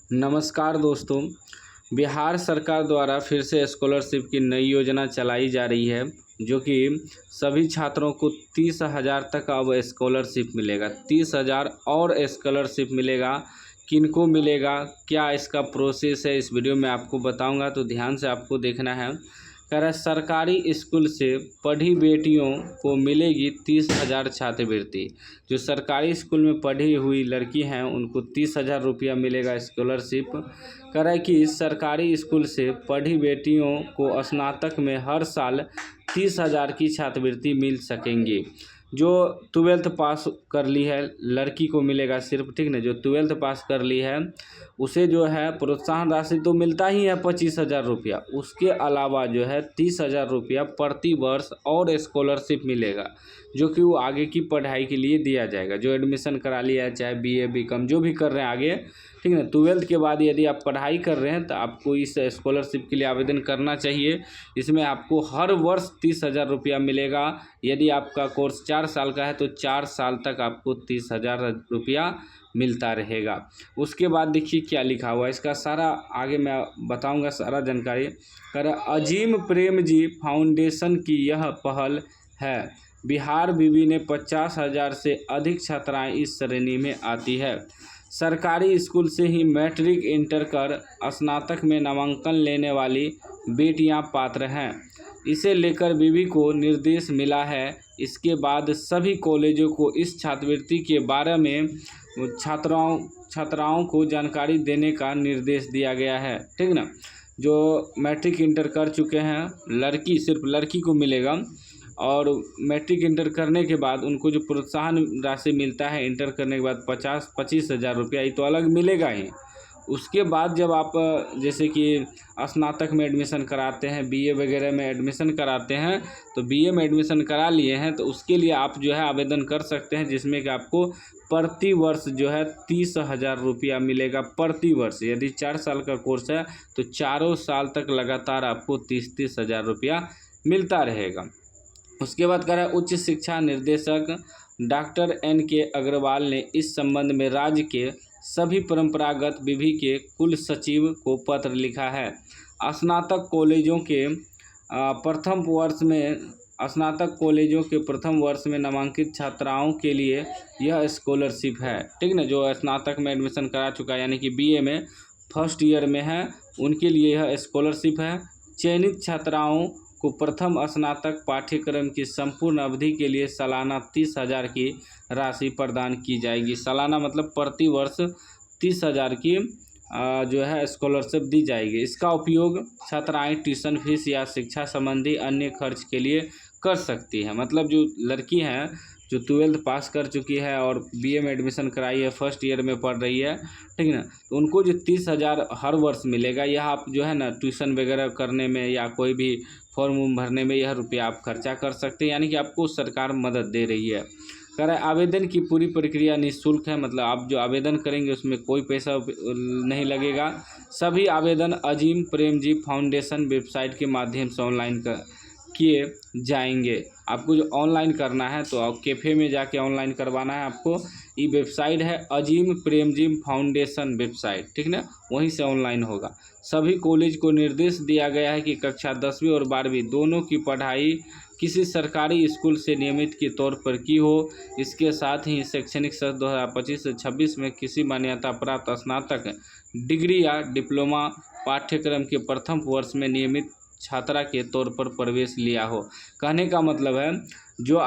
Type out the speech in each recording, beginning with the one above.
नमस्कार दोस्तों। बिहार सरकार द्वारा फिर से स्कॉलरशिप की नई योजना चलाई जा रही है, जो कि सभी छात्रों को 30,000 तक अब स्कॉलरशिप मिलेगा। 30,000 और स्कॉलरशिप मिलेगा। किनको मिलेगा, क्या इसका प्रोसेस है, इस वीडियो में आपको बताऊंगा, तो ध्यान से आपको देखना है। कह रहा है सरकारी स्कूल से पढ़ी बेटियों को मिलेगी 30,000 छात्रवृत्ति। जो सरकारी स्कूल में पढ़ी हुई लड़की हैं उनको 30,000 रुपया मिलेगा स्कॉलरशिप। कह रहा है कि सरकारी स्कूल से पढ़ी बेटियों को स्नातक में हर साल 30,000 की छात्रवृत्ति मिल सकेंगी। जो 12th पास कर ली है लड़की को मिलेगा सिर्फ, ठीक ना। जो 12th पास कर ली है उसे जो है प्रोत्साहन राशि तो मिलता ही है 25,000 रुपया। उसके अलावा जो है 30,000 रुपया प्रति वर्ष और स्कॉलरशिप मिलेगा, जो कि वो आगे की पढ़ाई के लिए दिया जाएगा। जो एडमिशन करा लिया है, चाहे BA BCom जो भी कर रहे हैं आगे, ठीक है। 12th के बाद यदि आप पढ़ाई कर रहे हैं तो आपको इस स्कॉलरशिप के लिए आवेदन करना चाहिए। इसमें आपको हर वर्ष 30,000 रुपया मिलेगा। यदि आपका कोर्स 4 साल का है तो 4 साल तक आपको 30,000 रुपया मिलता रहेगा। उसके बाद देखिए क्या लिखा हुआ है, इसका सारा आगे मैं बताऊंगा सारा जानकारी। कर अजीम प्रेम जी फाउंडेशन की यह पहल है। बिहार विवि ने 50,000 से अधिक छात्राएं इस श्रेणी में आती है। सरकारी स्कूल से ही मैट्रिक इंटर कर स्नातक में नामांकन लेने वाली बेटियां पात्र हैं। इसे लेकर विवि को निर्देश मिला है। इसके बाद सभी कॉलेजों को इस छात्रवृत्ति के बारे में छात्राओं को जानकारी देने का निर्देश दिया गया है, ठीक ना। जो मैट्रिक इंटर कर चुके हैं लड़की, सिर्फ लड़की को मिलेगा। और मैट्रिक इंटर करने के बाद उनको जो प्रोत्साहन राशि मिलता है इंटर करने के बाद 25,000 रुपया, ये तो अलग मिलेगा ही। उसके बाद जब आप जैसे कि स्नातक में एडमिशन कराते हैं, BA वगैरह में एडमिशन कराते हैं, तो BA में एडमिशन करा लिए हैं तो उसके लिए आप जो है आवेदन कर सकते हैं, जिसमें कि आपको प्रति वर्ष जो है 30,000 रुपया मिलेगा प्रति वर्ष। यदि 4 साल का कोर्स है तो 4 साल तक लगातार आपको 30,000 रुपया मिलता रहेगा। उसके बाद कह रहा है उच्च शिक्षा निर्देशक डॉक्टर NK अग्रवाल ने इस संबंध में राज्य के सभी परंपरागत विवि के कुल सचिव को पत्र लिखा है। स्नातक कॉलेजों के प्रथम वर्ष में नामांकित छात्राओं के लिए यह स्कॉलरशिप है, ठीक ना। जो स्नातक में एडमिशन करा चुका है यानी कि BA में फर्स्ट ईयर में है, उनके लिए यह स्कॉलरशिप है। चयनित छात्राओं को प्रथम स्नातक पाठ्यक्रम की संपूर्ण अवधि के लिए सालाना 30,000 की राशि प्रदान की जाएगी। सालाना मतलब प्रति वर्ष 30,000 की जो है स्कॉलरशिप दी जाएगी। इसका उपयोग छात्राएं ट्यूशन फीस या शिक्षा संबंधी अन्य खर्च के लिए कर सकती है। मतलब जो लड़की हैं जो 12th पास कर चुकी है और BA में एडमिशन कराई है, फर्स्ट ईयर में पढ़ रही है, ठीक ना, तो उनको जो 30,000 हर वर्ष मिलेगा, यह आप जो है ना ट्यूशन वगैरह करने में या कोई भी फॉर्म भरने में यह रुपया आप खर्चा कर सकते हैं, यानी कि आपको सरकार मदद दे रही है। कह रहा है आवेदन की पूरी प्रक्रिया निःशुल्क है, मतलब आप जो आवेदन करेंगे उसमें कोई पैसा नहीं लगेगा। सभी आवेदन अजीम प्रेम जी फाउंडेशन वेबसाइट के माध्यम से ऑनलाइन किए जाएंगे। आपको जो ऑनलाइन करना है तो आप कैफ़े में जाके ऑनलाइन करवाना है आपको। ये वेबसाइट है अजीम प्रेमजी फाउंडेशन वेबसाइट, ठीक ना, वहीं से ऑनलाइन होगा। सभी कॉलेज को निर्देश दिया गया है कि कक्षा 10वीं और 12वीं दोनों की पढ़ाई किसी सरकारी स्कूल से नियमित के तौर पर की हो। इसके साथ ही शैक्षणिक सत्र 2025 से 26 में किसी मान्यता प्राप्त स्नातक डिग्री या डिप्लोमा पाठ्यक्रम के प्रथम वर्ष में नियमित छात्रा के तौर पर प्रवेश लिया हो। कहने का मतलब है जो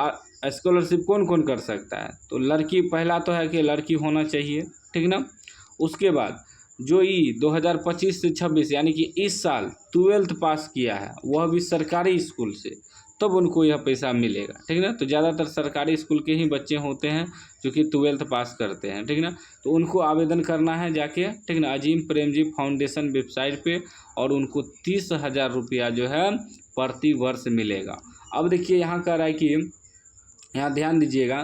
स्कॉलरशिप कौन कौन कर सकता है, तो लड़की, पहला तो है कि लड़की होना चाहिए, ठीक ना। उसके बाद जो 2025 से 26 यानी कि इस साल 12th पास किया है वह भी सरकारी स्कूल से, तब उनको यह पैसा मिलेगा, ठीक ना। तो ज़्यादातर सरकारी स्कूल के ही बच्चे होते हैं जो कि 12th पास करते हैं, ठीक ना। तो उनको आवेदन करना है जाके, ठीक ना, अजीम प्रेमजी फाउंडेशन वेबसाइट पे, और उनको 30,000 रुपया जो है प्रति वर्ष मिलेगा। अब देखिए यहाँ कह रहा है कि यहाँ ध्यान दीजिएगा,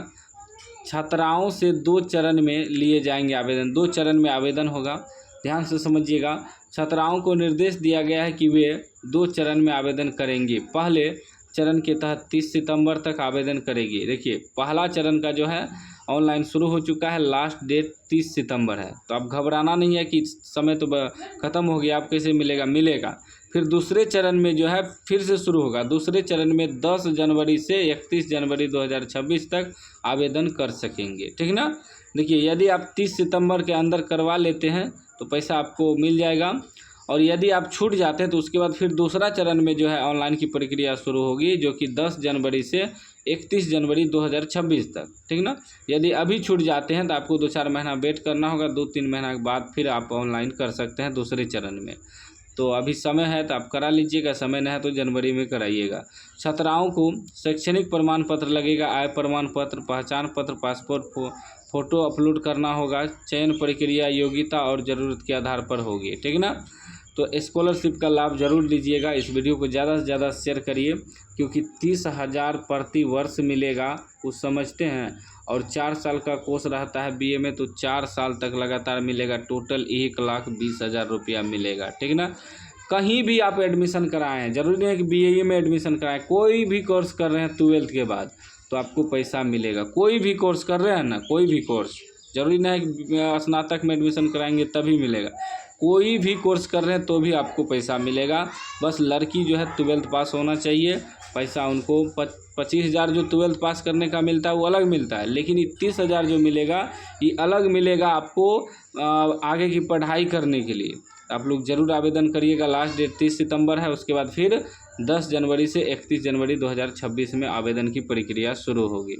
छात्राओं से 2 चरण में लिए जाएंगे आवेदन। 2 चरण में आवेदन होगा, ध्यान से समझिएगा। छात्राओं को निर्देश दिया गया है कि वे 2 चरण में आवेदन करेंगे। पहले चरण के तहत 30 सितंबर तक आवेदन करेगी। देखिए पहला चरण का जो है ऑनलाइन शुरू हो चुका है। लास्ट डेट 30 सितंबर है। तो अब घबराना नहीं है कि समय तो ख़त्म हो गया, अब कैसे मिलेगा, मिलेगा। फिर दूसरे चरण में जो है फिर से शुरू होगा। दूसरे चरण में 10 जनवरी से 31 जनवरी 2026 तक आवेदन कर सकेंगे, ठीक ना। देखिए, यदि आप 30 सितंबर के अंदर करवा लेते हैं तो पैसा आपको मिल जाएगा, और यदि आप छूट जाते हैं तो उसके बाद फिर दूसरा चरण में जो है ऑनलाइन की प्रक्रिया शुरू होगी, जो कि 10 जनवरी से 31 जनवरी 2026 तक, ठीक ना। यदि अभी छूट जाते हैं तो आपको 2-4 महीना वेट करना होगा, 2-3 महीना के बाद फिर आप ऑनलाइन कर सकते हैं दूसरे चरण में। तो अभी समय है तो आप करा लीजिएगा, समय नहीं है तो जनवरी में कराइएगा। छात्राओं को शैक्षणिक प्रमाण पत्र लगेगा, आय प्रमाण पत्र, पहचान पत्र, पासपोर्ट फ़ोटो अपलोड करना होगा। चयन प्रक्रिया योग्यता और ज़रूरत के आधार पर होगी, ठीक ना। तो स्कॉलरशिप का लाभ ज़रूर लीजिएगा। इस वीडियो को ज़्यादा से ज़्यादा शेयर करिए, क्योंकि 30,000 प्रति वर्ष मिलेगा, कुछ समझते हैं। और 4 साल का कोर्स रहता है बीए में, तो 4 साल तक लगातार मिलेगा। टोटल 1,20,000 रुपया मिलेगा, ठीक ना। कहीं भी आप एडमिशन कराएं, ज़रूरी नहीं है कि बीए में एडमिशन कराएं, कोई भी कोर्स कर रहे हैं 12th के बाद तो आपको पैसा मिलेगा। कोई भी कोर्स कर रहे हैं ना, कोई भी कोर्स, ज़रूरी नहीं है कि स्नातक में एडमिशन कराएंगे तभी मिलेगा। कोई भी कोर्स कर रहे हैं तो भी आपको पैसा मिलेगा। बस लड़की जो है 12th पास होना चाहिए। पैसा उनको 25,000 जो 12th पास करने का मिलता है वो अलग मिलता है, लेकिन 31,000 जो मिलेगा ये अलग मिलेगा आपको आगे की पढ़ाई करने के लिए। आप लोग ज़रूर आवेदन करिएगा। लास्ट डेट 30 सितंबर है, उसके बाद फिर 10 जनवरी से 31 जनवरी 2026 में आवेदन की प्रक्रिया शुरू होगी।